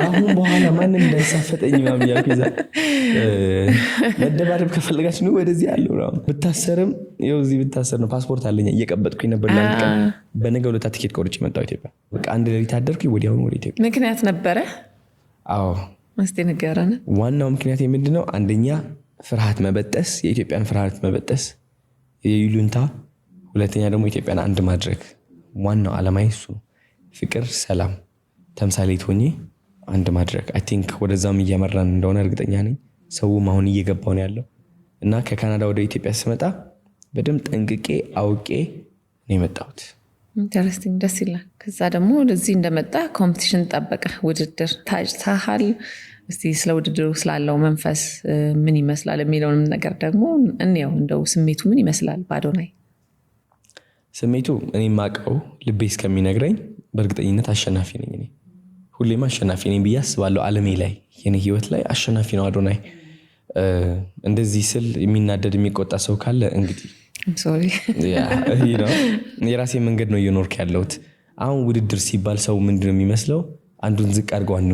አሁን በኋላ ማንም እንዳይሳፈጠኝ ምናምን እያልኩ ይዛ መደባደብ ከፈለጋችሁ ነው ወደዚህ ያለው ነው ብታሰርም ይኸው እዚህ ብታሰር ነው ፓስፖርት አለኝ እየቀበጥኩኝ ነበር ለአንድ ቀን በነገው ዕለት ቲኬት ቆርጬ መጣሁ ኢትዮጵያ በቃ አንድ ሌሊት አደርኩኝ ወዲያውኑ ወደ ኢትዮጵያ ምክንያት ነበረ አዎ እስቲ ንገረን ዋናው ምክንያት ምንድነው አንደኛ ፍርሃት መበጠስ የኢትዮጵያን ፍርሃት መበጠስ የይሉንታ ሁለተኛ ደግሞ ኢትዮጵያን አንድ ማድረግ ዋናው ዓላማዬ እሱ ነው ፍቅር ሰላም ተምሳሌት ሆኜ አንድ ማድረግ አይ ቲንክ ወደዛም እየመራን እንደሆነ እርግጠኛ ነኝ ሰውም አሁን እየገባው ነው ያለው እና ከካናዳ ወደ ኢትዮጵያ ስመጣ በደም ጠንቅቄ አውቄ ነው የመጣሁት ኢንተረስቲንግ ደስ ይላል ከዛ ደግሞ ወደዚህ እንደመጣ ኮምፒቲሽን ጠበቀ ውድድር ታጭታሃል እስቲ ስለ ውድድሩ ስላለው መንፈስ ምን ይመስላል የሚለውንም ነገር ደግሞ እንየው እንደው ስሜቱ ምን ይመስላል ባዶናይ ስሜቱ እኔ ማቀው ልቤ እስከሚነግረኝ በእርግጠኝነት አሸናፊ ነኝ እኔ ሁሌም አሸናፊ ነኝ ብዬ አስባለሁ ዓለሜ ላይ የኔ ህይወት ላይ አሸናፊ ነው አዶናይ እንደዚህ ስል የሚናደድ የሚቆጣ ሰው ካለ እንግዲህ ሶሪ የራሴ መንገድ ነው እየኖርኩ ያለሁት አሁን ውድድር ሲባል ሰው ምንድነው የሚመስለው አንዱን ዝቅ አድርገው አንዱን